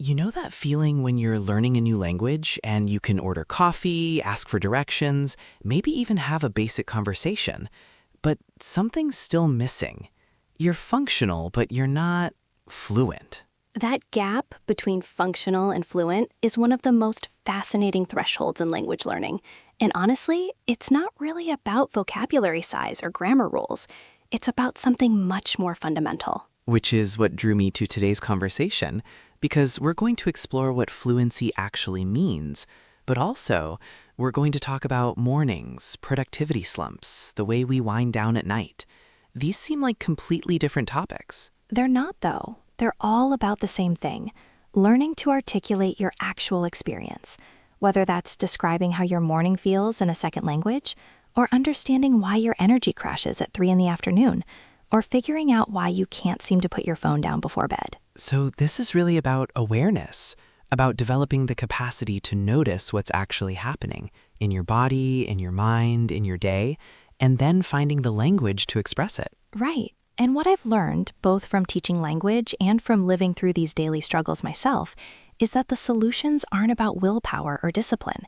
You know that feeling when you're learning a new language and you can order coffee, ask for directions, maybe even have a basic conversation, but something's still missing. You're functional, but you're not fluent. That gap between functional and fluent is one of the most fascinating thresholds in language learning. And honestly, it's not really about vocabulary size or grammar rules. It's about something much more fundamental. Which is what drew me to today's conversation, because we're going to explore what fluency actually means, but also we're going to talk about mornings, productivity slumps, the way we wind down at night. These seem like completely different topics. They're not, though. They're all about the same thing: learning to articulate your actual experience, whether that's describing how your morning feels in a second language, or understanding why your energy crashes at 3 in the afternoon, or figuring out why you can't seem to put your phone down before bed. So this is really about awareness, about developing the capacity to notice what's actually happening in your body, in your mind, in your day, and then finding the language to express it. Right. And what I've learned, both from teaching language and from living through these daily struggles myself, is that the solutions aren't about willpower or discipline.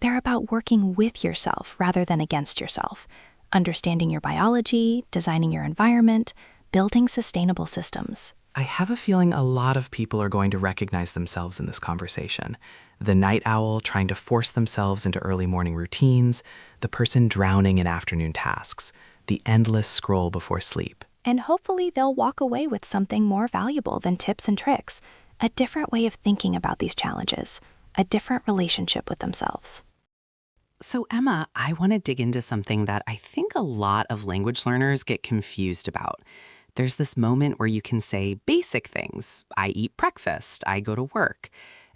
They're about working with yourself rather than against yourself, understanding your biology, designing your environment, building sustainable systems. I have a feeling a lot of people are going to recognize themselves in this conversation. The night owl trying to force themselves into early morning routines, the person drowning in afternoon tasks, the endless scroll before sleep. And hopefully they'll walk away with something more valuable than tips and tricks, a different way of thinking about these challenges, a different relationship with themselves. So Emma, I want to dig into something that I think a lot of language learners get confused about. There's this moment where you can say basic things. I eat breakfast, I go to work,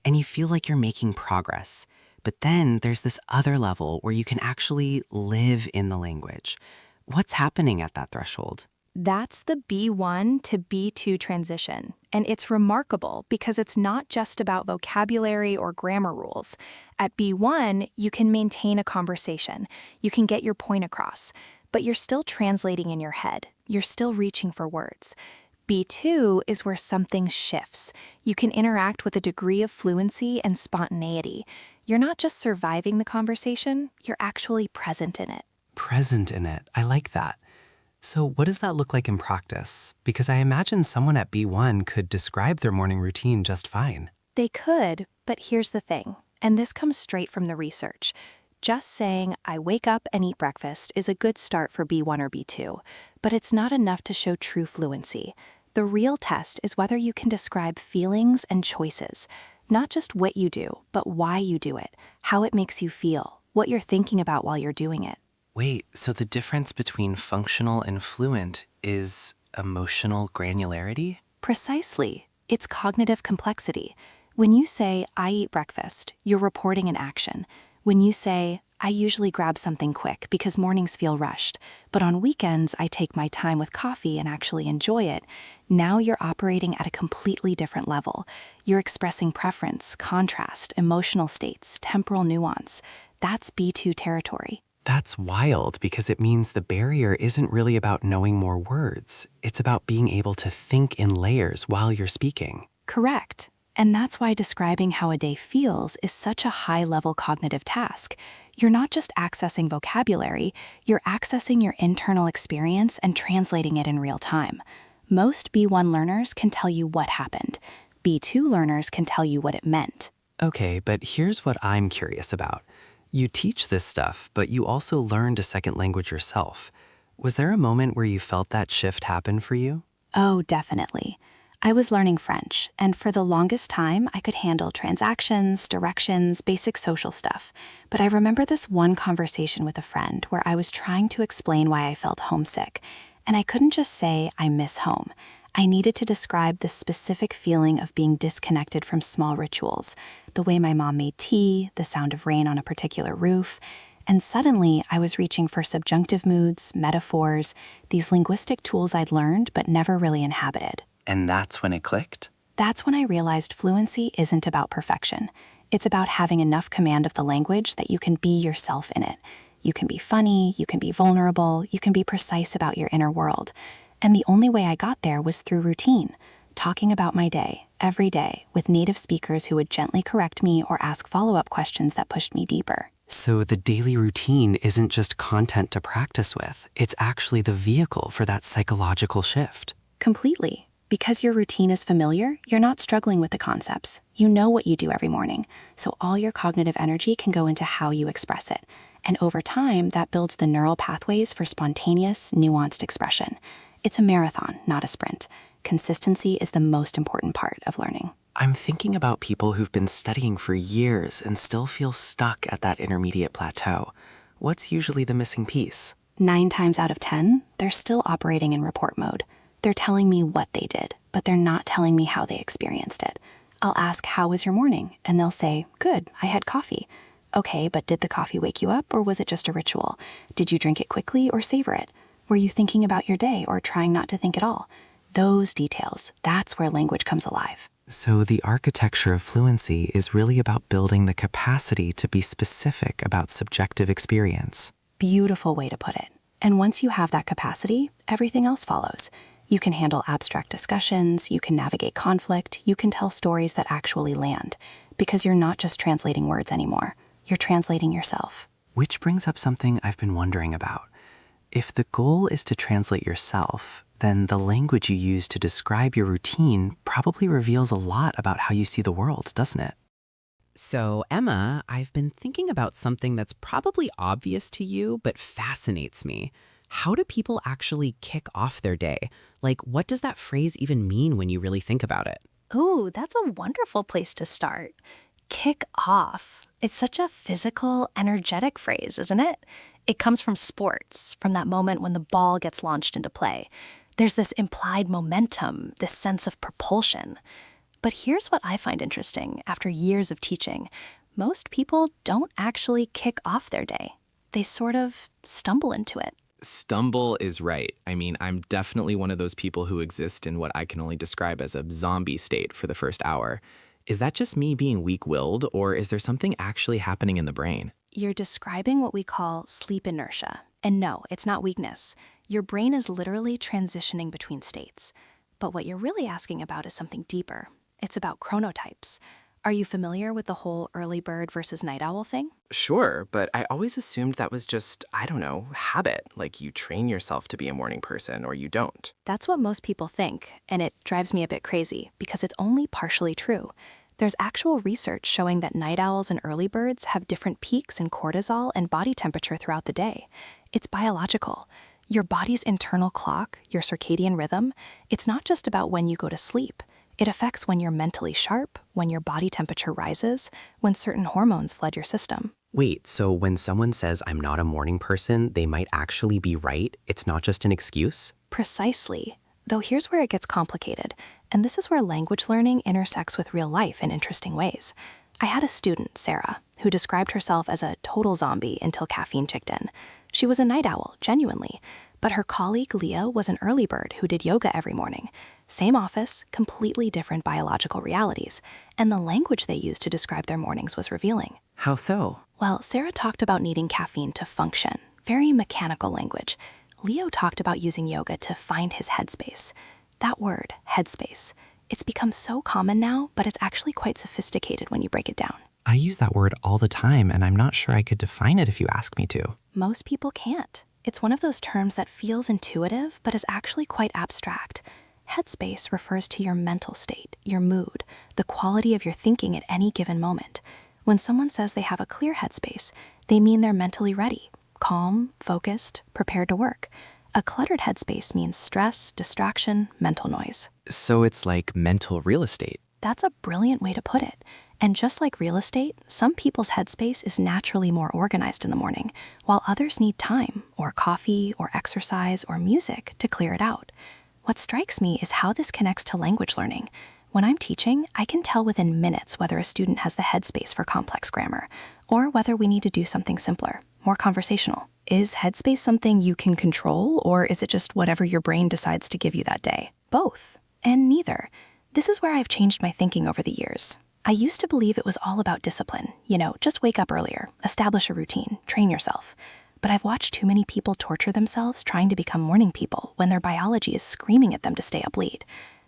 and you feel like you're making progress. But then there's this other level where you can actually live in the language. What's happening at that threshold? That's the B1 to B2 transition, and it's remarkable because it's not just about vocabulary or grammar rules. At B1, you can maintain a conversation, you can get your point across, but you're still translating in your head, you're still reaching for words. B2 is where something shifts. You can interact with a degree of fluency and spontaneity. You're not just surviving the conversation, you're actually present in it. Present in it. I like that. So what does that look like in practice? Because I imagine someone at B1 could describe their morning routine just fine. They could, but here's the thing, and this comes straight from the research. Just saying, I wake up and eat breakfast is a good start for B1 or B2, but it's not enough to show true fluency. The real test is whether you can describe feelings and choices, not just what you do, but why you do it, how it makes you feel, what you're thinking about while you're doing it. Wait, so the difference between functional and fluent is emotional granularity? Precisely. It's cognitive complexity. When you say, I eat breakfast, you're reporting an action. When you say, I usually grab something quick because mornings feel rushed, but on weekends I take my time with coffee and actually enjoy it, now you're operating at a completely different level. You're expressing preference, contrast, emotional states, temporal nuance. That's B2 territory. That's wild because it means the barrier isn't really about knowing more words. It's about being able to think in layers while you're speaking. Correct. And that's why describing how a day feels is such a high-level cognitive task. You're not just accessing vocabulary, you're accessing your internal experience and translating it in real time. Most B1 learners can tell you what happened. B2 learners can tell you what it meant. Okay, but here's what I'm curious about. You teach this stuff, but you also learned a second language yourself. Was there a moment where you felt that shift happen for you? Oh, definitely. I was learning French, and for the longest time, I could handle transactions, directions, basic social stuff. But I remember this one conversation with a friend where I was trying to explain why I felt homesick, and I couldn't just say, I miss home. I needed to describe the specific feeling of being disconnected from small rituals, the way my mom made tea, the sound of rain on a particular roof, and suddenly I was reaching for subjunctive moods, metaphors, these linguistic tools I'd learned but never really inhabited. And that's when it clicked? That's when I realized fluency isn't about perfection. It's about having enough command of the language that you can be yourself in it. You can be funny, you can be vulnerable, you can be precise about your inner world. And the only way I got there was through routine, talking about my day, every day with native speakers who would gently correct me or ask follow-up questions that pushed me deeper. So the daily routine isn't just content to practice with, it's actually the vehicle for that psychological shift. Completely. Because your routine is familiar, you're not struggling with the concepts. You know what you do every morning, so all your cognitive energy can go into how you express it. And over time, that builds the neural pathways for spontaneous, nuanced expression. It's a marathon, not a sprint. Consistency is the most important part of learning. I'm thinking about people who've been studying for years and still feel stuck at that intermediate plateau. What's usually the missing piece? 9 times out of 10, they're still operating in report mode. They're telling me what they did, but they're not telling me how they experienced it. I'll ask, "How was your morning?" And they'll say, "Good, I had coffee." Okay, but did the coffee wake you up, or was it just a ritual? Did you drink it quickly or savor it? Were you thinking about your day or trying not to think at all? Those details, that's where language comes alive. So the architecture of fluency is really about building the capacity to be specific about subjective experience. Beautiful way to put it. And once you have that capacity, everything else follows. You can handle abstract discussions, you can navigate conflict, you can tell stories that actually land, because you're not just translating words anymore. You're translating yourself. Which brings up something I've been wondering about. If the goal is to translate yourself, then the language you use to describe your routine probably reveals a lot about how you see the world, doesn't it? So, Emma, I've been thinking about something that's probably obvious to you, but fascinates me. How do people actually kick off their day? Like, what does that phrase even mean when you really think about it? Ooh, that's a wonderful place to start. Kick off. It's such a physical, energetic phrase, isn't it? It comes from sports, from that moment when the ball gets launched into play. There's this implied momentum, this sense of propulsion. But here's what I find interesting after years of teaching. Most people don't actually kick off their day. They sort of stumble into it. Stumble is right. I mean, I'm definitely one of those people who exist in what I can only describe as a zombie state for the first hour. Is that just me being weak-willed, or is there something actually happening in the brain? You're describing what we call sleep inertia. And no, it's not weakness. Your brain is literally transitioning between states. But what you're really asking about is something deeper. It's about chronotypes. Are you familiar with the whole early bird versus night owl thing? Sure, but I always assumed that was just, I don't know, habit. Like you train yourself to be a morning person or you don't. That's what most people think, and it drives me a bit crazy because it's only partially true. There's actual research showing that night owls and early birds have different peaks in cortisol and body temperature throughout the day. It's biological. Your body's internal clock, your circadian rhythm, it's not just about when you go to sleep. It affects when you're mentally sharp, when your body temperature rises, when certain hormones flood your system. Wait, so when someone says I'm not a morning person, they might actually be right? It's not just an excuse? Precisely. Though here's where it gets complicated, and this is where language learning intersects with real life in interesting ways. I had a student, Sarah, who described herself as a total zombie until caffeine kicked in. She was a night owl, genuinely, but her colleague Leah was an early bird who did yoga every morning. Same office, completely different biological realities, and the language they used to describe their mornings was revealing. How so? Well, Sarah talked about needing caffeine to function, very mechanical language. Leo talked about using yoga to find his headspace. That word, headspace, it's become so common now, but it's actually quite sophisticated when you break it down. I use that word all the time, and I'm not sure I could define it if you ask me to. Most people can't. It's one of those terms that feels intuitive, but is actually quite abstract. Headspace refers to your mental state, your mood, the quality of your thinking at any given moment. When someone says they have a clear headspace, they mean they're mentally ready, calm, focused, prepared to work. A cluttered headspace means stress, distraction, mental noise. So it's like mental real estate. That's a brilliant way to put it. And just like real estate, some people's headspace is naturally more organized in the morning, while others need time, or coffee, or exercise, or music to clear it out. What strikes me is how this connects to language learning. When I'm teaching, I can tell within minutes whether a student has the headspace for complex grammar, or whether we need to do something simpler, more conversational. Is headspace something you can control, or is it just whatever your brain decides to give you that day? Both, and neither. This is where I've changed my thinking over the years. I used to believe it was all about discipline. Just wake up earlier, establish a routine, train yourself. But I've watched too many people torture themselves trying to become morning people when their biology is screaming at them to stay up late.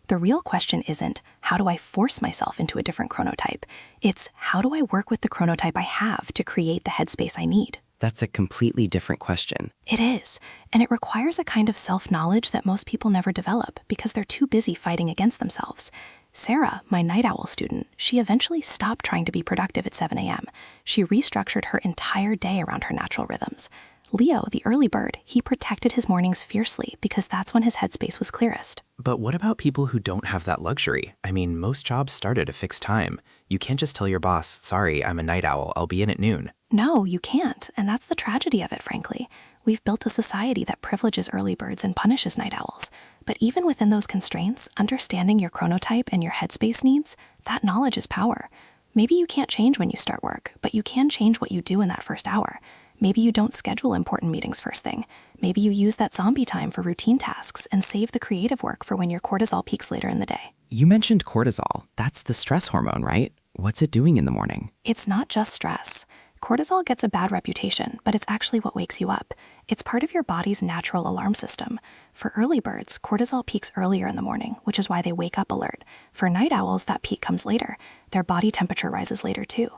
The real question isn't, how do I force myself into a different chronotype? It's, how do I work with the chronotype I have to create the headspace I need? That's a completely different question. It is, and it requires a kind of self-knowledge that most people never develop because they're too busy fighting against themselves. Sarah, my night owl student, she eventually stopped trying to be productive at 7 a.m. She restructured her entire day around her natural rhythms. Leo, the early bird, he protected his mornings fiercely because that's when his headspace was clearest. But what about people who don't have that luxury? I mean, most jobs start at a fixed time. You can't just tell your boss, sorry, I'm a night owl, I'll be in at noon. No, you can't, and that's the tragedy of it, frankly. We've built a society that privileges early birds and punishes night owls. But even within those constraints, understanding your chronotype and your headspace needs, that knowledge is power. Maybe you can't change when you start work, but you can change what you do in that first hour. Maybe you don't schedule important meetings first thing. Maybe you use that zombie time for routine tasks and save the creative work for when your cortisol peaks later in the day. You mentioned cortisol. That's the stress hormone, right? What's it doing in the morning? It's not just stress. Cortisol gets a bad reputation, but it's actually what wakes you up. It's part of your body's natural alarm system. For early birds, cortisol peaks earlier in the morning, which is why they wake up alert. For night owls, that peak comes later. Their body temperature rises later too.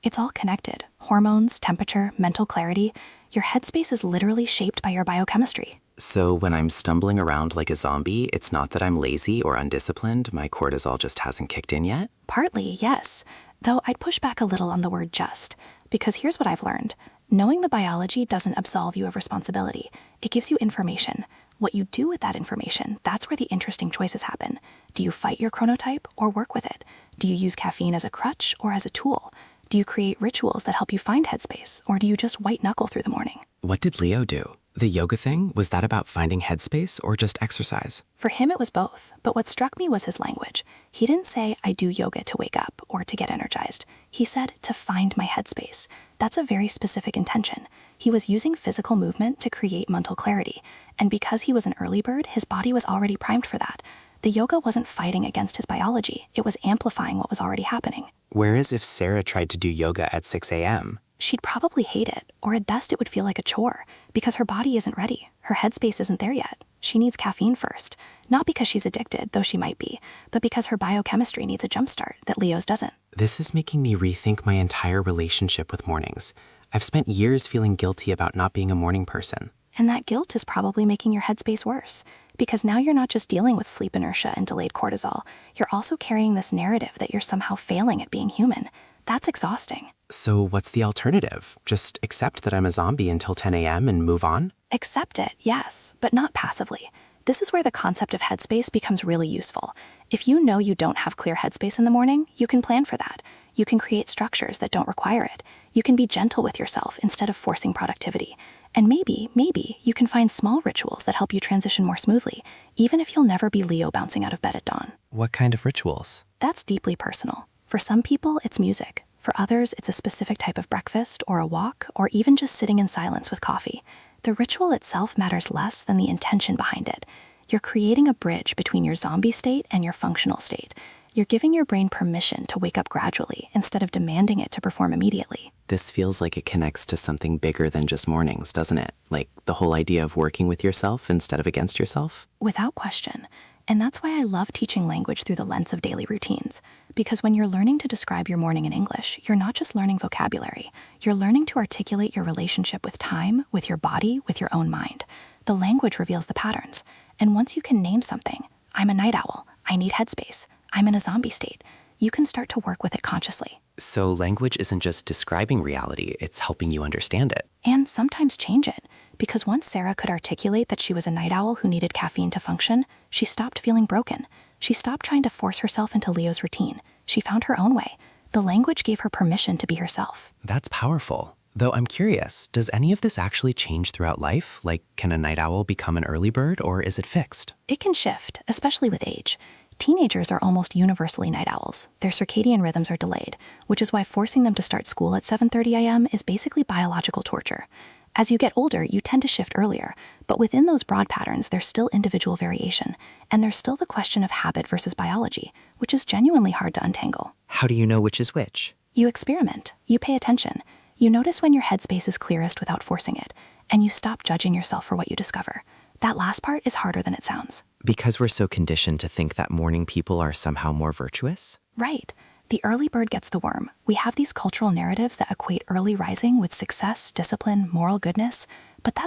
It's all connected. Hormones, temperature, mental clarity. Your headspace is literally shaped by your biochemistry. So when I'm stumbling around like a zombie, it's not that I'm lazy or undisciplined, my cortisol just hasn't kicked in yet? Partly, yes. Though I'd push back a little on the word just. Because here's what I've learned. Knowing the biology doesn't absolve you of responsibility. It gives you information. What you do with that information, that's where the interesting choices happen. Do you fight your chronotype or work with it? Do you use caffeine as a crutch or as a tool? Do you create rituals that help you find headspace, or do you just white-knuckle through the morning? What did Leo do? The yoga thing, was that about finding headspace or just exercise? For him, it was both, but what struck me was his language. He didn't say, I do yoga to wake up or to get energized. He said, to find my headspace. That's a very specific intention. He was using physical movement to create mental clarity, and because he was an early bird, his body was already primed for that. The yoga wasn't fighting against his biology, it was amplifying what was already happening. Whereas if Sarah tried to do yoga at 6 a.m., she'd probably hate it, or at best it would feel like a chore, because her body isn't ready. Her headspace isn't there yet. She needs caffeine first, not because she's addicted, though she might be, but because her biochemistry needs a jumpstart that Leo's doesn't. This is making me rethink my entire relationship with mornings. I've spent years feeling guilty about not being a morning person. And that guilt is probably making your headspace worse, because now you're not just dealing with sleep inertia and delayed cortisol, you're also carrying this narrative that you're somehow failing at being human. That's exhausting. So what's the alternative? Just accept that I'm a zombie until 10 a.m. and move on? Accept it, yes, but not passively. This is where the concept of headspace becomes really useful. If you know you don't have clear headspace in the morning, you can plan for that. You can create structures that don't require it. You can be gentle with yourself instead of forcing productivity. And maybe you can find small rituals that help you transition more smoothly, even if you'll never be Leo bouncing out of bed at dawn. What kind of rituals? That's deeply personal. For some people, it's music. For others, it's a specific type of breakfast or a walk, or even just sitting in silence with coffee. The ritual itself matters less than the intention behind it. You're creating a bridge between your zombie state and your functional state. You're giving your brain permission to wake up gradually instead of demanding it to perform immediately. This feels like it connects to something bigger than just mornings, doesn't it? Like the whole idea of working with yourself instead of against yourself? Without question. And that's why I love teaching language through the lens of daily routines. Because when you're learning to describe your morning in English, you're not just learning vocabulary. You're learning to articulate your relationship with time, with your body, with your own mind. The language reveals the patterns. And once you can name something, I'm a night owl, I need headspace, I'm in a zombie state, you can start to work with it consciously. So language isn't just describing reality, it's helping you understand it. And sometimes change it. Because once Sarah could articulate that she was a night owl who needed caffeine to function, she stopped feeling broken. She stopped trying to force herself into Leo's routine. She found her own way. The language gave her permission to be herself. That's powerful. Though I'm curious, does any of this actually change throughout life? Like, can a night owl become an early bird, or is it fixed? It can shift, especially with age. Teenagers are almost universally night owls. Their circadian rhythms are delayed, which is why forcing them to start school at 7:30 a.m. is basically biological torture. As you get older, you tend to shift earlier, but within those broad patterns, there's still individual variation, and there's still the question of habit versus biology, which is genuinely hard to untangle. How do you know which is which? You experiment, you pay attention, you notice when your headspace is clearest without forcing it, and you stop judging yourself for what you discover. That last part is harder than it sounds. Because we're so conditioned to think that morning people are somehow more virtuous? Right. The early bird gets the worm. We have these cultural narratives that equate early rising with success, discipline, moral goodness, but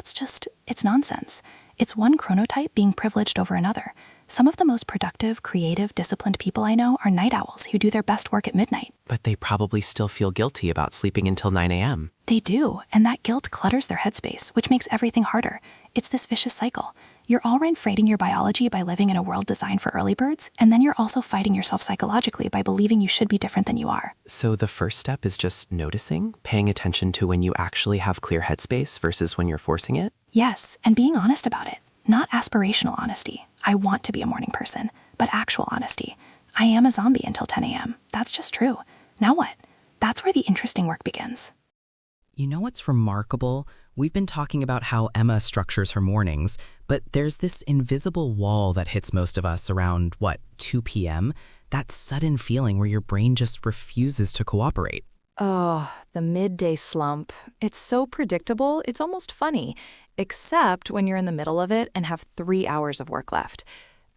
it's nonsense. It's one chronotype being privileged over another. Some of the most productive, creative, disciplined people I know are night owls who do their best work at midnight. But they probably still feel guilty about sleeping until 9 a.m. They do, and that guilt clutters their headspace, which makes everything harder. It's this vicious cycle. You're already fighting your biology by living in a world designed for early birds, and then you're also fighting yourself psychologically by believing you should be different than you are. So the first step is just noticing, paying attention to when you actually have clear headspace versus when you're forcing it? Yes, and being honest about it. Not aspirational honesty. I want to be a morning person, but actual honesty. I am a zombie until 10 a.m. That's just true. Now what? That's where the interesting work begins. You know what's remarkable? We've been talking about how Emma structures her mornings, but there's this invisible wall that hits most of us around, 2 p.m.? That sudden feeling where your brain just refuses to cooperate. Oh, the midday slump. It's so predictable, it's almost funny, except when you're in the middle of it and have 3 hours of work left.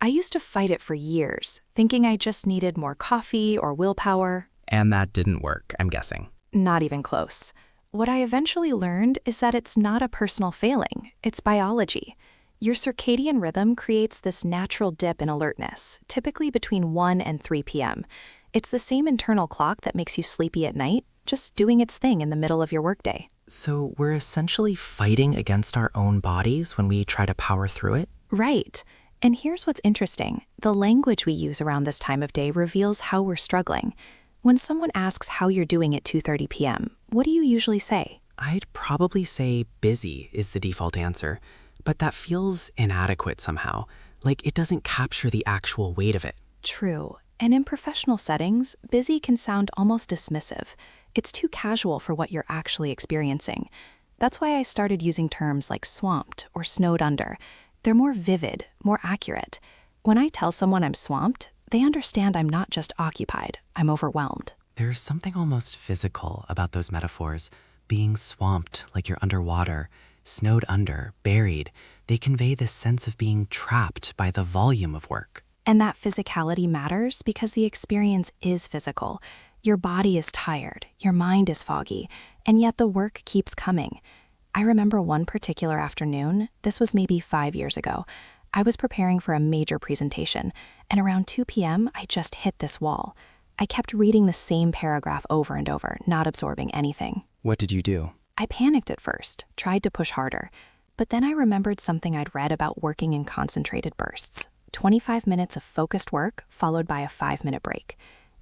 I used to fight it for years, thinking I just needed more coffee or willpower. And that didn't work, I'm guessing. Not even close. What I eventually learned is that it's not a personal failing, it's biology. Your circadian rhythm creates this natural dip in alertness, typically between 1 and 3 p.m. It's the same internal clock that makes you sleepy at night, just doing its thing in the middle of your workday. So we're essentially fighting against our own bodies when we try to power through it? Right. And here's what's interesting. The language we use around this time of day reveals how we're struggling. When someone asks how you're doing at 2:30 p.m., what do you usually say? I'd probably say busy is the default answer, but that feels inadequate somehow, like it doesn't capture the actual weight of it. True. And in professional settings, busy can sound almost dismissive. It's too casual for what you're actually experiencing. That's why I started using terms like swamped or snowed under. They're more vivid, more accurate. When I tell someone I'm swamped, they understand I'm not just occupied, I'm overwhelmed. There's something almost physical about those metaphors. Being swamped like you're underwater, snowed under, buried. They convey this sense of being trapped by the volume of work. And that physicality matters because the experience is physical. Your body is tired, your mind is foggy, and yet the work keeps coming. I remember one particular afternoon, this was maybe 5 years ago. I was preparing for a major presentation, and around 2 p.m., I just hit this wall. I kept reading the same paragraph over and over, not absorbing anything. What did you do? I panicked at first, tried to push harder, but then I remembered something I'd read about working in concentrated bursts. 25 minutes of focused work followed by a 5-minute break.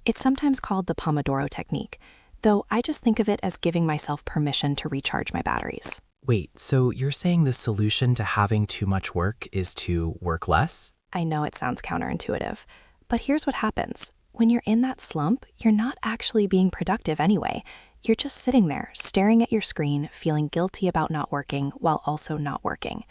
It's sometimes called the Pomodoro technique, though I just think of it as giving myself permission to recharge my batteries. Wait, so you're saying the solution to having too much work is to work less? I know it sounds counterintuitive, but here's what happens. When you're in that slump, you're not actually being productive anyway. You're just sitting there, staring at your screen, feeling guilty about not working while also not working.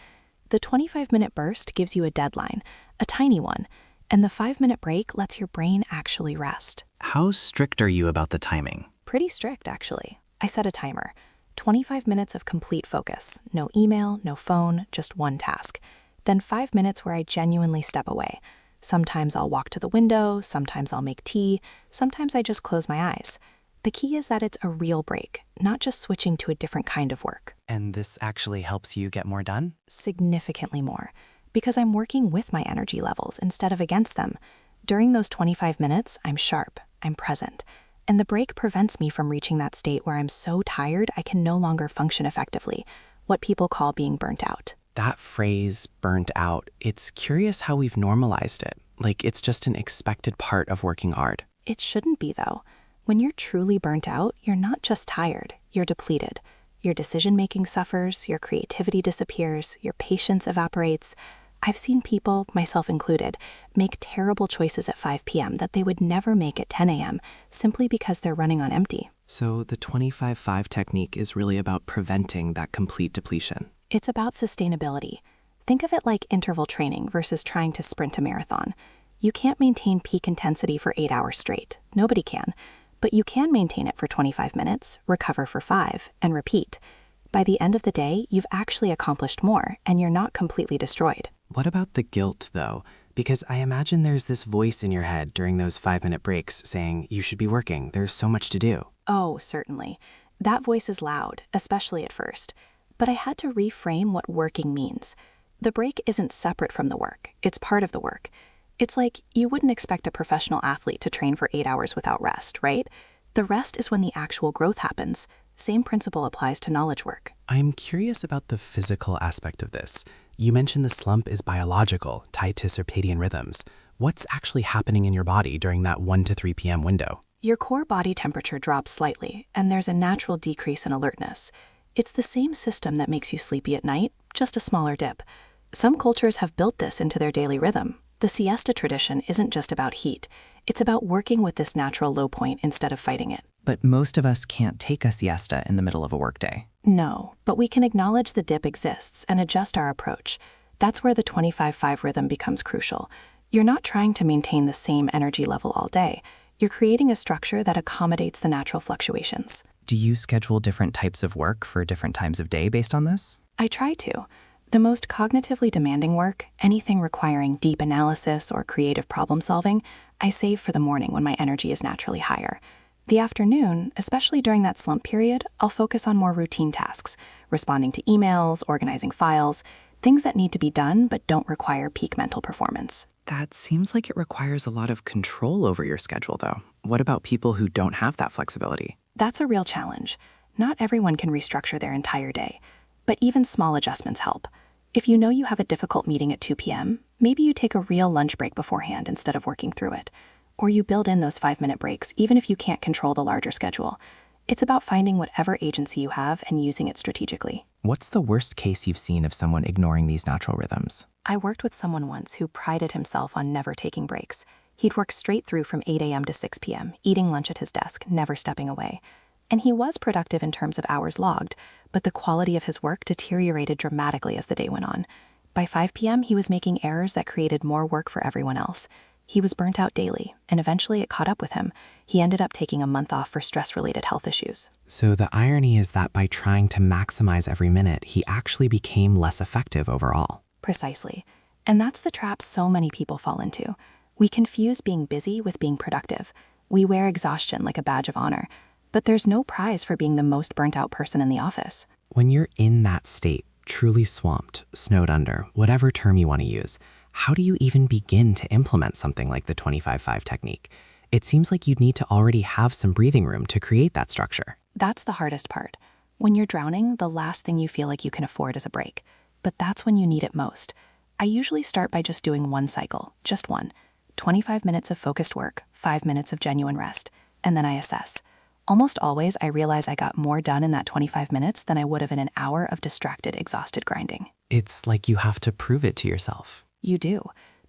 The 25-minute burst gives you a deadline, a tiny one, and the 5-minute break lets your brain actually rest. How strict are you about the timing? Pretty strict, actually. I set a timer. 25 minutes of complete focus. No email, no phone, just one task. Then 5 minutes where I genuinely step away. Sometimes I'll walk to the window, sometimes I'll make tea, sometimes I just close my eyes. The key is that it's a real break, not just switching to a different kind of work. And this actually helps you get more done? Significantly more, because I'm working with my energy levels instead of against them. During those 25 minutes, I'm sharp, I'm present, and the break prevents me from reaching that state where I'm so tired I can no longer function effectively, what people call being burnt out. That phrase, burnt out, it's curious how we've normalized it, like it's just an expected part of working hard. It shouldn't be, though. When you're truly burnt out, you're not just tired, you're depleted. Your decision-making suffers, your creativity disappears, your patience evaporates. I've seen people, myself included, make terrible choices at 5 p.m. that they would never make at 10 a.m. simply because they're running on empty. So the 25-5 technique is really about preventing that complete depletion. It's about sustainability. Think of it like interval training versus trying to sprint a marathon. You can't maintain peak intensity for 8 hours straight. Nobody can. But you can maintain it for 25 minutes, recover for 5, and repeat. By the end of the day, you've actually accomplished more, and you're not completely destroyed. What about the guilt, though? Because I imagine there's this voice in your head during those 5-minute breaks saying, you should be working, there's so much to do. Oh, certainly. That voice is loud, especially at first. But I had to reframe what working means. The break isn't separate from the work, it's part of the work. It's like you wouldn't expect a professional athlete to train for 8 hours without rest, right? The rest is when the actual growth happens. Same principle applies to knowledge work. I'm curious about the physical aspect of this. You mentioned the slump is biological, tied to circadian rhythms. What's actually happening in your body during that 1 to 3 p.m. window? Your core body temperature drops slightly, and there's a natural decrease in alertness. It's the same system that makes you sleepy at night, just a smaller dip. Some cultures have built this into their daily rhythm. The siesta tradition isn't just about heat. It's about working with this natural low point instead of fighting it. But most of us can't take a siesta in the middle of a workday. No, but we can acknowledge the dip exists and adjust our approach. That's where the 25-5 rhythm becomes crucial. You're not trying to maintain the same energy level all day. You're creating a structure that accommodates the natural fluctuations. Do you schedule different types of work for different times of day based on this? I try to. The most cognitively demanding work, anything requiring deep analysis or creative problem solving, I save for the morning when my energy is naturally higher. The afternoon, especially during that slump period, I'll focus on more routine tasks, responding to emails, organizing files, things that need to be done but don't require peak mental performance. That seems like it requires a lot of control over your schedule, though. What about people who don't have that flexibility? That's a real challenge. Not everyone can restructure their entire day, but even small adjustments help. If you know you have a difficult meeting at 2 p.m., maybe you take a real lunch break beforehand instead of working through it. Or you build in those 5-minute breaks, even if you can't control the larger schedule. It's about finding whatever agency you have and using it strategically. What's the worst case you've seen of someone ignoring these natural rhythms? I worked with someone once who prided himself on never taking breaks. He'd work straight through from 8 a.m. to 6 p.m., eating lunch at his desk, never stepping away. And he was productive in terms of hours logged, but the quality of his work deteriorated dramatically as the day went on. By 5 p.m., he was making errors that created more work for everyone else. He was burnt out daily, and eventually it caught up with him. He ended up taking a month off for stress-related health issues. So the irony is that by trying to maximize every minute, he actually became less effective overall. Precisely. And that's the trap so many people fall into. We confuse being busy with being productive. We wear exhaustion like a badge of honor. But there's no prize for being the most burnt-out person in the office. When you're in that state, truly swamped, snowed under, whatever term you want to use, how do you even begin to implement something like the 25-5 technique? It seems like you'd need to already have some breathing room to create that structure. That's the hardest part. When you're drowning, the last thing you feel like you can afford is a break. But that's when you need it most. I usually start by just doing one cycle, just one. 25 minutes of focused work, 5 minutes of genuine rest, and then I assess. Almost always, I realize I got more done in that 25 minutes than I would have in an hour of distracted, exhausted grinding. It's like you have to prove it to yourself. You do,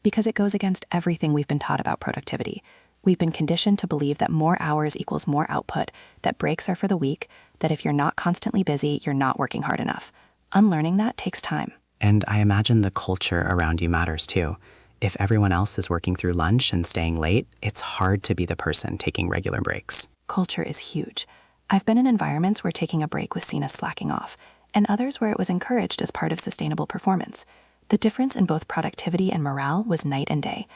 because it goes against everything we've been taught about productivity. We've been conditioned to believe that more hours equals more output, that breaks are for the weak, that if you're not constantly busy, you're not working hard enough. Unlearning that takes time. And I imagine the culture around you matters too. If everyone else is working through lunch and staying late, it's hard to be the person taking regular breaks. Culture is huge. I've been in environments where taking a break was seen as slacking off, and others where it was encouraged as part of sustainable performance. The difference in both productivity and morale was night and day.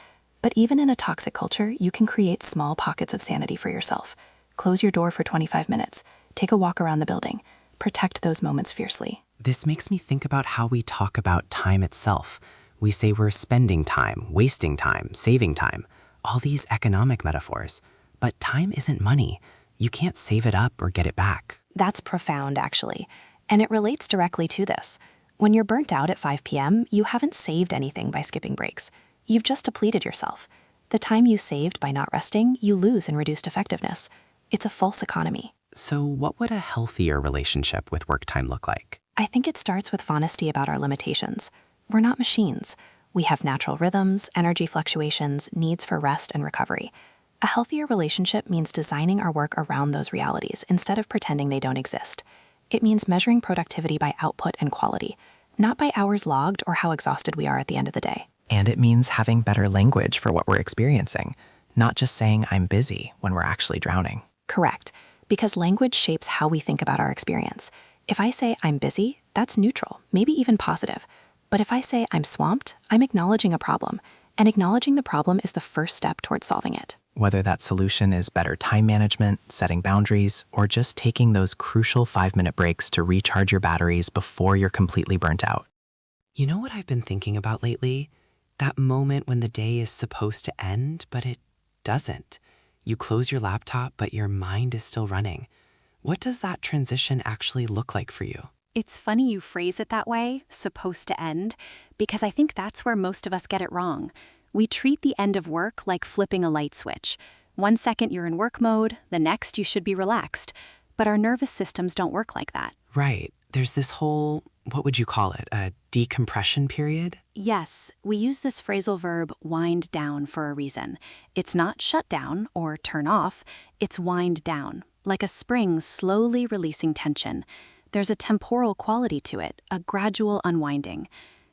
But even in a toxic culture, you can create small pockets of sanity for yourself. Close your door for 25 minutes. Take a walk around the building. Protect those moments fiercely. This makes me think about how we talk about time itself. We say we're spending time, wasting time, saving time, all these economic metaphors. But time isn't money. You can't save it up or get it back. That's profound, actually. And it relates directly to this. When you're burnt out at 5 p.m., you haven't saved anything by skipping breaks. You've just depleted yourself. The time you saved by not resting, you lose in reduced effectiveness. It's a false economy. So what would a healthier relationship with work time look like? I think it starts with honesty about our limitations. We're not machines. We have natural rhythms, energy fluctuations, needs for rest and recovery. A healthier relationship means designing our work around those realities instead of pretending they don't exist. It means measuring productivity by output and quality, not by hours logged or how exhausted we are at the end of the day. And it means having better language for what we're experiencing, not just saying I'm busy when we're actually drowning. Correct, because language shapes how we think about our experience. If I say I'm busy, that's neutral, maybe even positive. But if I say I'm swamped, I'm acknowledging a problem. And acknowledging the problem is the first step towards solving it. Whether that solution is better time management, setting boundaries, or just taking those crucial 5-minute breaks to recharge your batteries before you're completely burnt out. You know what I've been thinking about lately? That moment when the day is supposed to end, but it doesn't. You close your laptop, but your mind is still running. What does that transition actually look like for you? It's funny you phrase it that way, supposed to end, because I think that's where most of us get it wrong. We treat the end of work like flipping a light switch. 1 second you're in work mode, the next you should be relaxed. But our nervous systems don't work like that. Right. There's this whole, what would you call it, a decompression period? Yes, we use this phrasal verb wind down for a reason. It's not shut down or turn off, it's wind down, like a spring slowly releasing tension. There's a temporal quality to it, a gradual unwinding.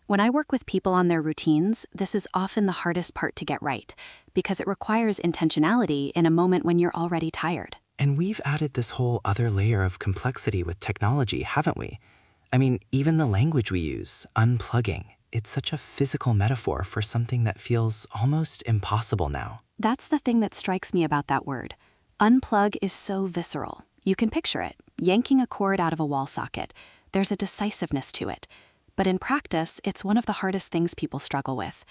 When I work with people on their routines, this is often the hardest part to get right, because it requires intentionality in a moment when you're already tired. And we've added this whole other layer of complexity with technology, haven't we? I mean, even the language we use, unplugging, it's such a physical metaphor for something that feels almost impossible now. That's the thing that strikes me about that word. Unplug is so visceral. You can picture it, yanking a cord out of a wall socket. There's a decisiveness to it. But in practice, it's one of the hardest things people struggle with.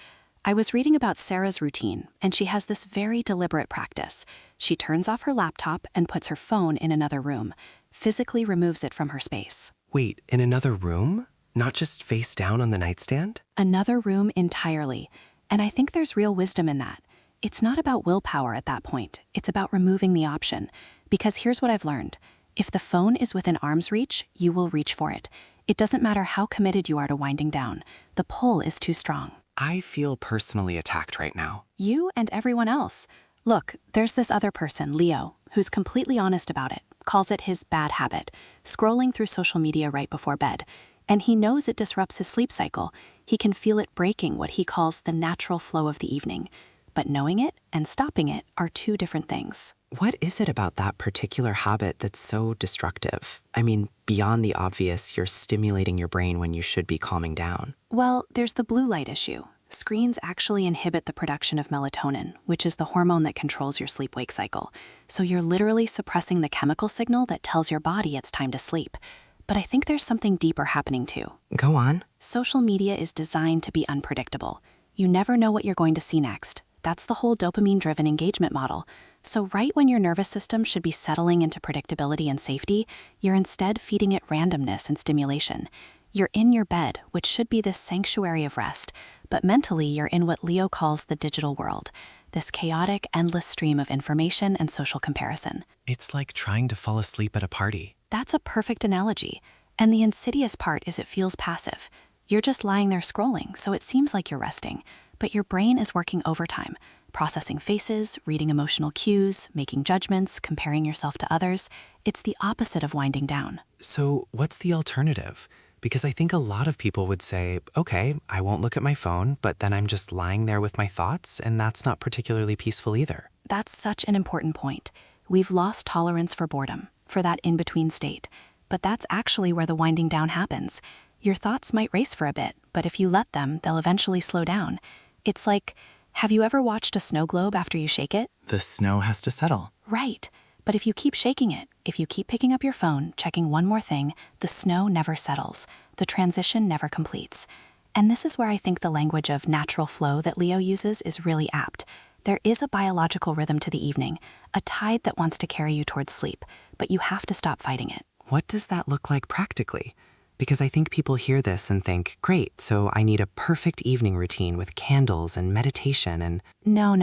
I was reading about Sarah's routine, and she has this very deliberate practice. She turns off her laptop and puts her phone in another room, physically removes it from her space. Wait, in another room? Not just face down on the nightstand? Another room entirely. And I think there's real wisdom in that. It's not about willpower at that point. It's about removing the option. Because here's what I've learned. If the phone is within arm's reach, you will reach for it. It doesn't matter how committed you are to winding down. The pull is too strong. I feel personally attacked right now. You and everyone else. Look, there's this other person, Leo, who's completely honest about it, calls it his bad habit, scrolling through social media right before bed. And he knows it disrupts his sleep cycle. He can feel it breaking what he calls the natural flow of the evening. But knowing it and stopping it are two different things. What is it about that particular habit that's so destructive? I mean, beyond the obvious, you're stimulating your brain when you should be calming down. Well, there's the blue light issue. Screens actually inhibit the production of melatonin, which is the hormone that controls your sleep-wake cycle. So you're literally suppressing the chemical signal that tells your body it's time to sleep. But I think there's something deeper happening too. Go on. Social media is designed to be unpredictable. You never know what you're going to see next. That's the whole dopamine-driven engagement model. So right when your nervous system should be settling into predictability and safety, you're instead feeding it randomness and stimulation. You're in your bed, which should be this sanctuary of rest, but mentally you're in what Leo calls the digital world, this chaotic, endless stream of information and social comparison. It's like trying to fall asleep at a party. That's a perfect analogy. And the insidious part is it feels passive. You're just lying there scrolling, so it seems like you're resting. But your brain is working overtime, processing faces, reading emotional cues, making judgments, comparing yourself to others. It's the opposite of winding down. So what's the alternative? Because I think a lot of people would say, okay, I won't look at my phone, but then I'm just lying there with my thoughts, and that's not particularly peaceful either. That's such an important point. We've lost tolerance for boredom, for that in-between state. But that's actually where the winding down happens. Your thoughts might race for a bit, but if you let them, they'll eventually slow down. It's like, have you ever watched a snow globe after you shake it? The snow has to settle. Right. But if you keep shaking it, if you keep picking up your phone, checking one more thing, the snow never settles. The transition never completes. And this is where I think the language of natural flow that Leo uses is really apt. There is a biological rhythm to the evening, a tide that wants to carry you towards sleep, but you have to stop fighting it. What does that look like practically? Because I think people hear this and think, great, so I need a perfect evening routine with candles and meditation and... No.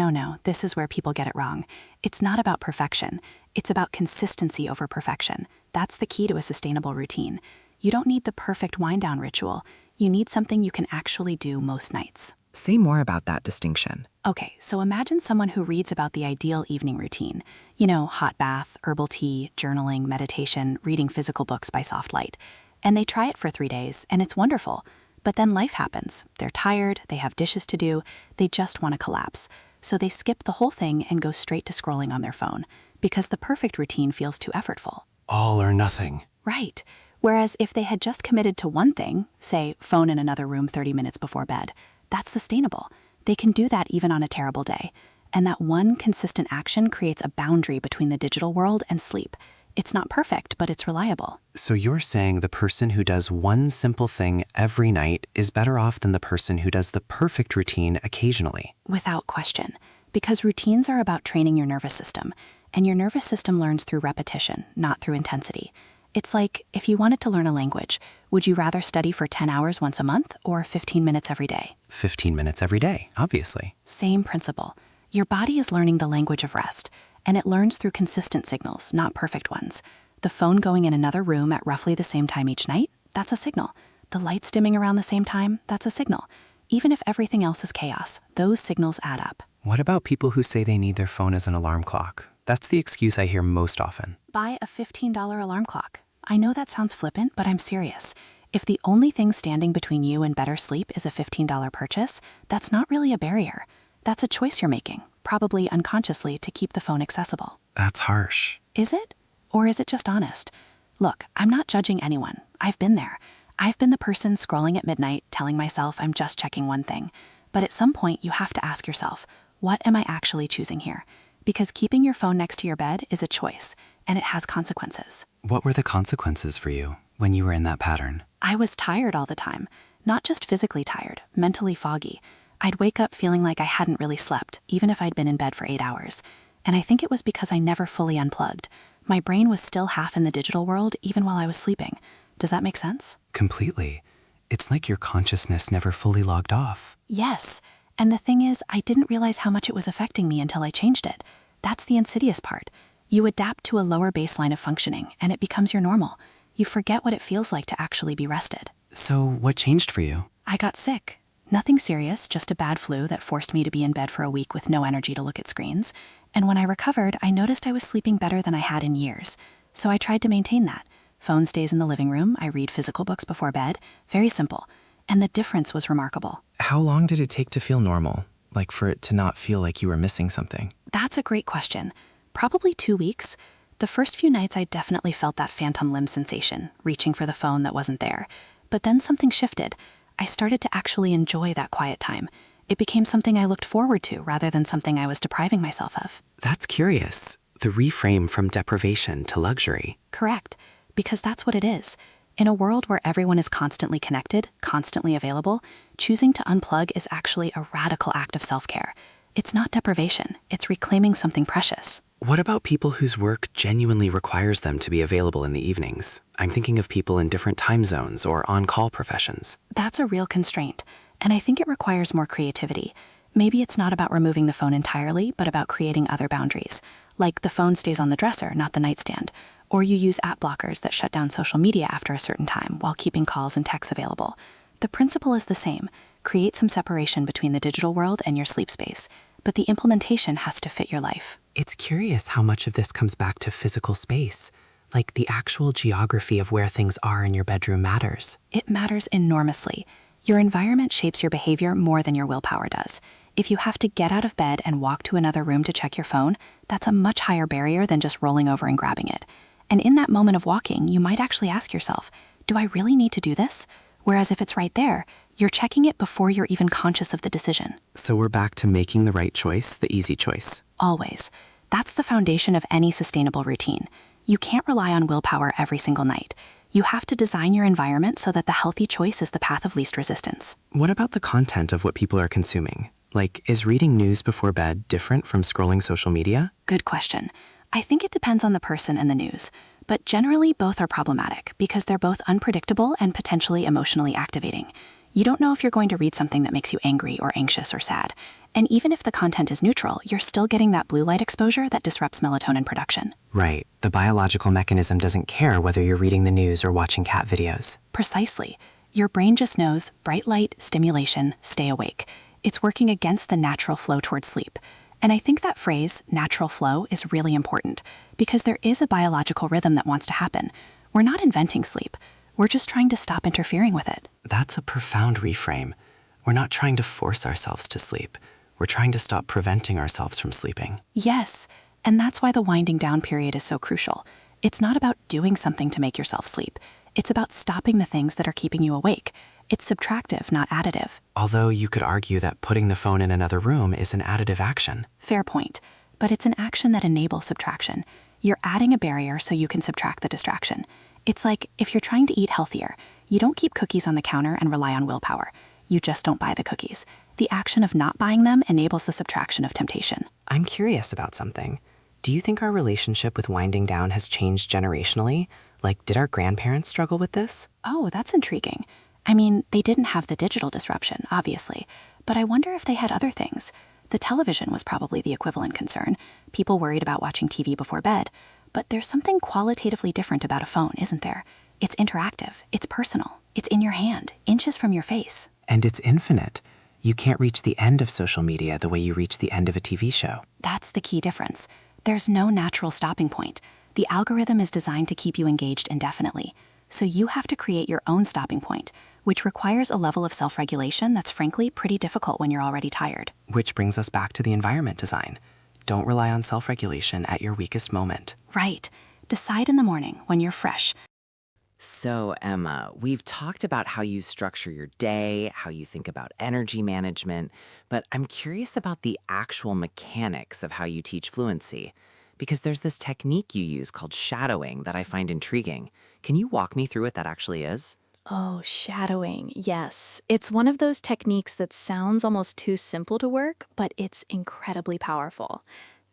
This is where people get it wrong. It's not about perfection. It's about consistency over perfection. That's the key to a sustainable routine. You don't need the perfect wind-down ritual. You need something you can actually do most nights. Say more about that distinction. Okay, so imagine someone who reads about the ideal evening routine. You know, hot bath, herbal tea, journaling, meditation, reading physical books by soft light. And they try it for 3 days, and it's wonderful. But then life happens. They're tired, they have dishes to do, they just want to collapse. So they skip the whole thing and go straight to scrolling on their phone, because the perfect routine feels too effortful. All or nothing. Right. Whereas if they had just committed to one thing, say phone in another room 30 minutes before bed, that's sustainable. They can do that even on a terrible day. And that one consistent action creates a boundary between the digital world and sleep. It's not perfect, but it's reliable. So you're saying the person who does one simple thing every night is better off than the person who does the perfect routine occasionally? Without question. Because routines are about training your nervous system, and your nervous system learns through repetition, not through intensity. It's like, if you wanted to learn a language, would you rather study for 10 hours once a month or 15 minutes every day? 15 minutes every day, obviously. Same principle. Your body is learning the language of rest, and it learns through consistent signals, not perfect ones. The phone going in another room at roughly the same time each night, that's a signal. The lights dimming around the same time, that's a signal. Even if everything else is chaos, those signals add up. What about people who say they need their phone as an alarm clock? That's the excuse I hear most often. Buy a $15 alarm clock. I know that sounds flippant, but I'm serious. If the only thing standing between you and better sleep is a $15 purchase, that's not really a barrier. That's a choice you're making, probably unconsciously, to keep the phone accessible. That's harsh. Is it? Or is it just honest? Look, I'm not judging anyone. I've been there. I've been the person scrolling at midnight, telling myself I'm just checking one thing. But at some point, you have to ask yourself, what am I actually choosing here? Because keeping your phone next to your bed is a choice, and it has consequences. What were the consequences for you when you were in that pattern? I was tired all the time. Not just physically tired, mentally foggy. I'd wake up feeling like I hadn't really slept, even if I'd been in bed for 8 hours. And I think it was because I never fully unplugged. My brain was still half in the digital world even while I was sleeping. Does that make sense? Completely. It's like your consciousness never fully logged off. Yes. And the thing is, I didn't realize how much it was affecting me until I changed it. That's the insidious part. You adapt to a lower baseline of functioning, and it becomes your normal. You forget what it feels like to actually be rested. So what changed for you? I got sick. Nothing serious, just a bad flu that forced me to be in bed for a week with no energy to look at screens. And when I recovered, I noticed I was sleeping better than I had in years. So I tried to maintain that. Phone stays in the living room, I read physical books before bed. Very simple. And the difference was remarkable. How long did it take to feel normal? Like for it to not feel like you were missing something? That's a great question. Probably 2 weeks. The first few nights I definitely felt that phantom limb sensation, reaching for the phone that wasn't there. But then something shifted. I started to actually enjoy that quiet time. It became something I looked forward to rather than something I was depriving myself of. That's curious. The reframe from deprivation to luxury. Correct. Because that's what it is. In a world where everyone is constantly connected, constantly available, choosing to unplug is actually a radical act of self-care. It's not deprivation. It's reclaiming something precious. What about people whose work genuinely requires them to be available in the evenings? I'm thinking of people in different time zones or on-call professions. That's a real constraint, and I think it requires more creativity. Maybe it's not about removing the phone entirely, but about creating other boundaries. Like the phone stays on the dresser, not the nightstand. Or you use app blockers that shut down social media after a certain time while keeping calls and texts available. The principle is the same. Create some separation between the digital world and your sleep space, but the implementation has to fit your life. It's curious how much of this comes back to physical space. Like the actual geography of where things are in your bedroom matters. It matters enormously. Your environment shapes your behavior more than your willpower does. If you have to get out of bed and walk to another room to check your phone, that's a much higher barrier than just rolling over and grabbing it. And in that moment of walking, you might actually ask yourself, do I really need to do this? Whereas if it's right there, you're checking it before you're even conscious of the decision. So we're back to making the right choice, the easy choice. Always. That's the foundation of any sustainable routine. You can't rely on willpower every single night. You have to design your environment so that the healthy choice is the path of least resistance. What about the content of what people are consuming? Like, is reading news before bed different from scrolling social media? Good question. I think it depends on the person and the news, but generally both are problematic because they're both unpredictable and potentially emotionally activating. You don't know if you're going to read something that makes you angry or anxious or sad. And even if the content is neutral, you're still getting that blue light exposure that disrupts melatonin production. Right. The biological mechanism doesn't care whether you're reading the news or watching cat videos. Precisely. Your brain just knows bright light, stimulation, stay awake. It's working against the natural flow towards sleep. And I think that phrase, natural flow, is really important because there is a biological rhythm that wants to happen. We're not inventing sleep. We're just trying to stop interfering with it. That's a profound reframe. We're not trying to force ourselves to sleep. We're trying to stop preventing ourselves from sleeping. Yes, and that's why the winding down period is so crucial. It's not about doing something to make yourself sleep. It's about stopping the things that are keeping you awake. It's subtractive, not additive. Although you could argue that putting the phone in another room is an additive action. Fair point. But it's an action that enables subtraction. You're adding a barrier so you can subtract the distraction. It's like if you're trying to eat healthier, you don't keep cookies on the counter and rely on willpower. You just don't buy the cookies. The action of not buying them enables the subtraction of temptation. I'm curious about something. Do you think our relationship with winding down has changed generationally? Like, did our grandparents struggle with this? Oh, that's intriguing. I mean, they didn't have the digital disruption, obviously, but I wonder if they had other things. The television was probably the equivalent concern. People worried about watching TV before bed. But there's something qualitatively different about a phone, isn't there? It's interactive, it's personal, it's in your hand, inches from your face. And it's infinite. You can't reach the end of social media the way you reach the end of a TV show. That's the key difference. There's no natural stopping point. The algorithm is designed to keep you engaged indefinitely. So you have to create your own stopping point, which requires a level of self-regulation that's frankly pretty difficult when you're already tired. Which brings us back to the environment design. Don't rely on self-regulation at your weakest moment. Right. Decide in the morning when you're fresh. So, Emma, we've talked about how you structure your day, how you think about energy management, but I'm curious about the actual mechanics of how you teach fluency. Because there's this technique you use called shadowing that I find intriguing. Can you walk me through what that actually is? Oh, shadowing. Yes. It's one of those techniques that sounds almost too simple to work, but it's incredibly powerful.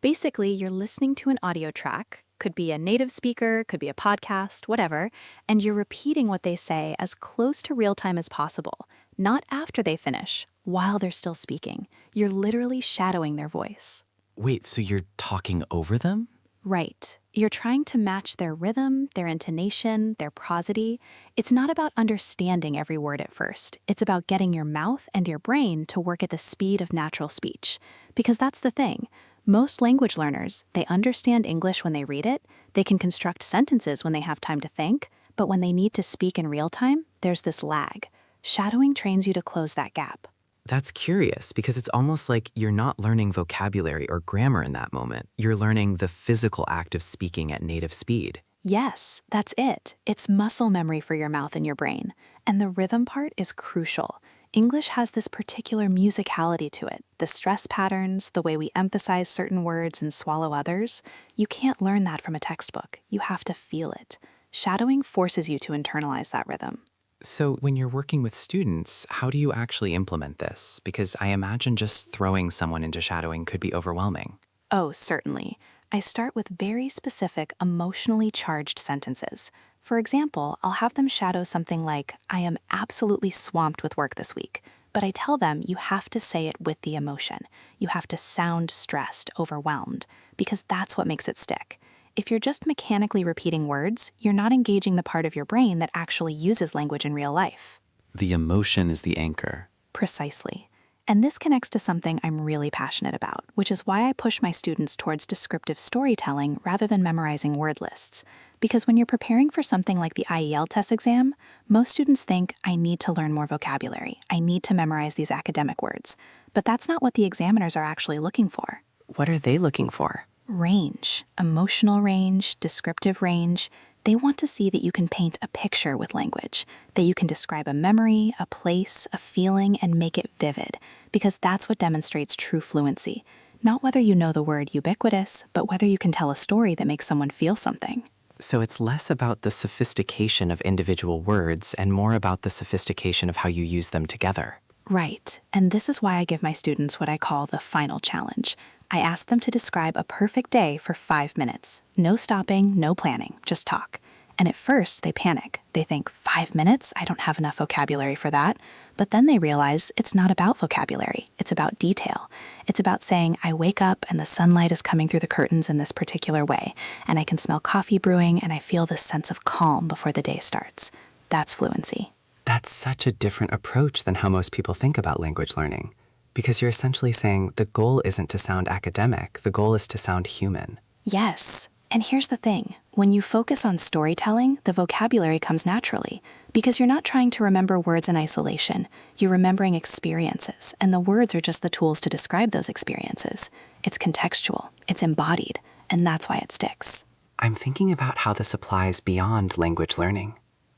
Basically, you're listening to an audio track, could be a native speaker, could be a podcast, whatever, and you're repeating what they say as close to real time as possible, not after they finish, while they're still speaking. You're literally shadowing their voice. Wait, so you're talking over them? Right. You're trying to match their rhythm, their intonation, their prosody. It's not about understanding every word at first. It's about getting your mouth and your brain to work at the speed of natural speech. Because that's the thing. Most language learners, they understand English when they read it, they can construct sentences when they have time to think, but when they need to speak in real time, there's this lag. Shadowing trains you to close that gap. That's curious because it's almost like you're not learning vocabulary or grammar in that moment. You're learning the physical act of speaking at native speed. Yes, that's it. It's muscle memory for your mouth and your brain. And the rhythm part is crucial. English has this particular musicality to it, the stress patterns, the way we emphasize certain words and swallow others. You can't learn that from a textbook. You have to feel it. Shadowing forces you to internalize that rhythm. So when you're working with students, how do you actually implement this? Because I imagine just throwing someone into shadowing could be overwhelming. Oh, certainly. I start with very specific, emotionally charged sentences. For example, I'll have them shadow something like, I am absolutely swamped with work this week. But I tell them you have to say it with the emotion. You have to sound stressed, overwhelmed, because that's what makes it stick. If you're just mechanically repeating words, you're not engaging the part of your brain that actually uses language in real life. The emotion is the anchor. Precisely. And this connects to something I'm really passionate about, which is why I push my students towards descriptive storytelling rather than memorizing word lists. Because when you're preparing for something like the IEL test exam, most students think, I need to learn more vocabulary. I need to memorize these academic words. But that's not what the examiners are actually looking for. What are they looking for? Range, emotional range, descriptive range. They want to see that you can paint a picture with language, that you can describe a memory, a place, a feeling, and make it vivid, because that's what demonstrates true fluency. Not whether you know the word ubiquitous, but whether you can tell a story that makes someone feel something. So it's less about the sophistication of individual words and more about the sophistication of how you use them together. Right, and this is why I give my students what I call the final challenge. I ask them to describe a perfect day for 5 minutes. No stopping, no planning, just talk. And at first, they panic. They think, 5 minutes? I don't have enough vocabulary for that. But then they realize it's not about vocabulary. It's about detail. It's about saying, I wake up and the sunlight is coming through the curtains in this particular way, and I can smell coffee brewing, and I feel this sense of calm before the day starts. That's fluency. That's such a different approach than how most people think about language learning. Because you're essentially saying the goal isn't to sound academic, the goal is to sound human. Yes. And here's the thing. When you focus on storytelling, the vocabulary comes naturally. Because you're not trying to remember words in isolation. You're remembering experiences, and the words are just the tools to describe those experiences. It's contextual, it's embodied, and that's why it sticks. I'm thinking about how this applies beyond language learning.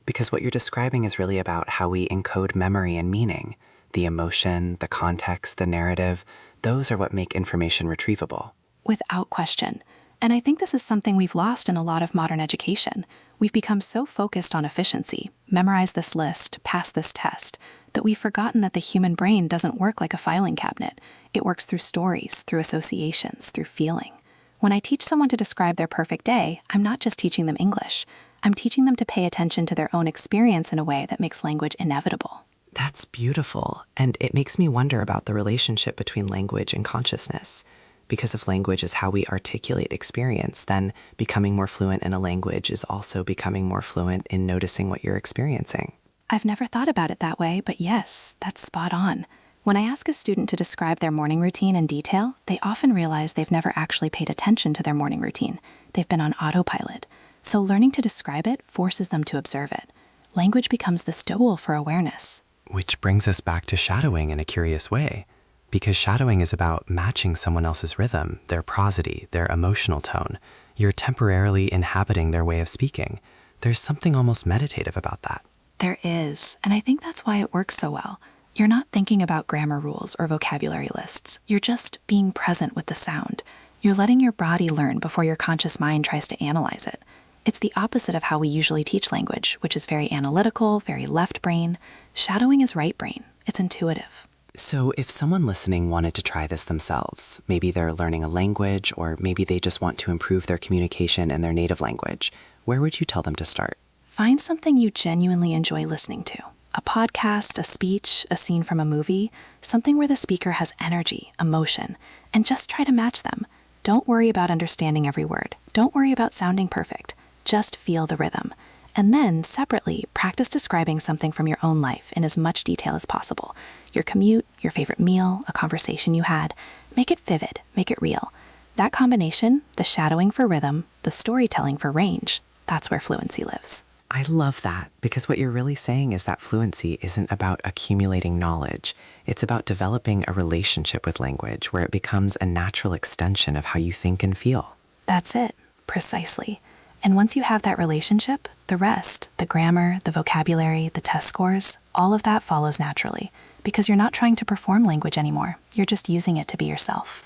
because what you're describing is really about how we encode memory and meaning. The emotion, the context, the narrative, those are what make information retrievable. Without question. And I think this is something we've lost in a lot of modern education. We've become so focused on efficiency, memorize this list, pass this test, that we've forgotten that the human brain doesn't work like a filing cabinet. It works through stories, through associations, through feeling. When I teach someone to describe their perfect day, I'm not just teaching them English. I'm teaching them to pay attention to their own experience in a way that makes language inevitable. That's beautiful, and it makes me wonder about the relationship between language and consciousness. Because if language is how we articulate experience, then becoming more fluent in a language is also becoming more fluent in noticing what you're experiencing. I've never thought about it that way, but yes, that's spot on. When I ask a student to describe their morning routine in detail, they often realize they've never actually paid attention to their morning routine. They've been on autopilot. So learning to describe it forces them to observe it. Language becomes this tool for awareness. Which brings us back to shadowing in a curious way. Because shadowing is about matching someone else's rhythm, their prosody, their emotional tone. You're temporarily inhabiting their way of speaking. There's something almost meditative about that. There is, and I think that's why it works so well. You're not thinking about grammar rules or vocabulary lists. You're just being present with the sound. You're letting your body learn before your conscious mind tries to analyze it. It's the opposite of how we usually teach language, which is very analytical, very left brain. Shadowing is right brain. It's intuitive. So if someone listening wanted to try this themselves, maybe they're learning a language, or maybe they just want to improve their communication in their native language, where would you tell them to start? Find something you genuinely enjoy listening to. A podcast, a speech, a scene from a movie, something where the speaker has energy, emotion, and just try to match them. Don't worry about understanding every word. Don't worry about sounding perfect. Just feel the rhythm. And then, separately, practice describing something from your own life in as much detail as possible. Your commute, your favorite meal, a conversation you had. Make it vivid, make it real. That combination, the shadowing for rhythm, the storytelling for range, that's where fluency lives. I love that, because what you're really saying is that fluency isn't about accumulating knowledge. It's about developing a relationship with language where it becomes a natural extension of how you think and feel. That's it, precisely. And once you have that relationship, the rest, the grammar, the vocabulary, the test scores, all of that follows naturally, because you're not trying to perform language anymore. You're just using it to be yourself.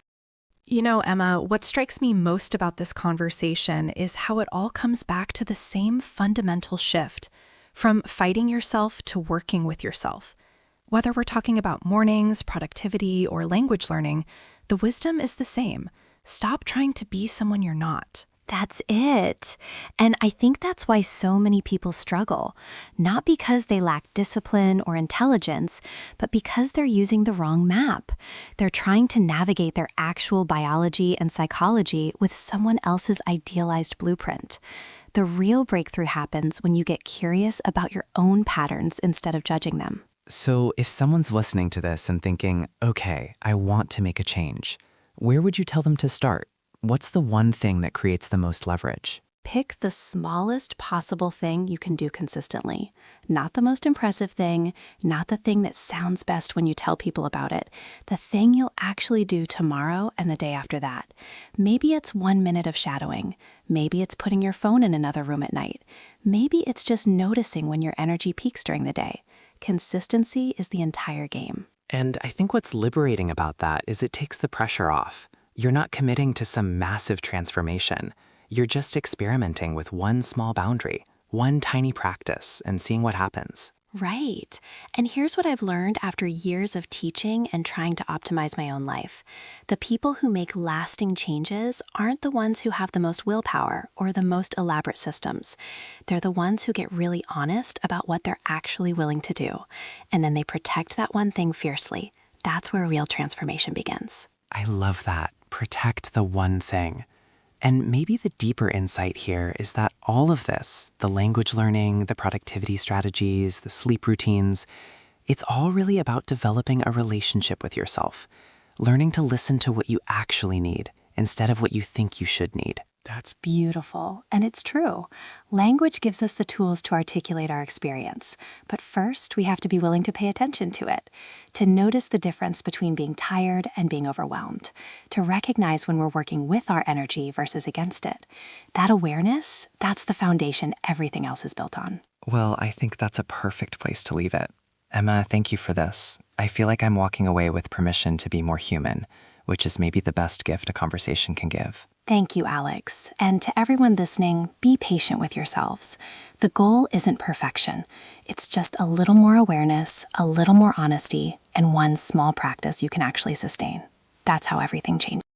You know, Emma, what strikes me most about this conversation is how it all comes back to the same fundamental shift from fighting yourself to working with yourself. Whether we're talking about mornings, productivity, or language learning, the wisdom is the same. Stop trying to be someone you're not. That's it. And I think that's why so many people struggle, not because they lack discipline or intelligence, but because they're using the wrong map. They're trying to navigate their actual biology and psychology with someone else's idealized blueprint. The real breakthrough happens when you get curious about your own patterns instead of judging them. So if someone's listening to this and thinking, okay, I want to make a change, where would you tell them to start? What's the one thing that creates the most leverage? Pick the smallest possible thing you can do consistently. Not the most impressive thing, not the thing that sounds best when you tell people about it. The thing you'll actually do tomorrow and the day after that. Maybe it's 1 minute of shadowing. Maybe it's putting your phone in another room at night. Maybe it's just noticing when your energy peaks during the day. Consistency is the entire game. And I think what's liberating about that is it takes the pressure off. You're not committing to some massive transformation. You're just experimenting with one small boundary, one tiny practice, and seeing what happens. Right. And here's what I've learned after years of teaching and trying to optimize my own life. The people who make lasting changes aren't the ones who have the most willpower or the most elaborate systems. They're the ones who get really honest about what they're actually willing to do. And then they protect that one thing fiercely. That's where real transformation begins. I love that. Protect the one thing. And maybe the deeper insight here is that all of this, the language learning, the productivity strategies, the sleep routines, it's all really about developing a relationship with yourself, learning to listen to what you actually need instead of what you think you should need. That's beautiful, and it's true. Language gives us the tools to articulate our experience, but first we have to be willing to pay attention to it, to notice the difference between being tired and being overwhelmed, to recognize when we're working with our energy versus against it. That awareness, that's the foundation everything else is built on. Well, I think that's a perfect place to leave it. Emma, thank you for this. I feel like I'm walking away with permission to be more human, which is maybe the best gift a conversation can give. Thank you, Alex. And to everyone listening, be patient with yourselves. The goal isn't perfection. It's just a little more awareness, a little more honesty, and one small practice you can actually sustain. That's how everything changes.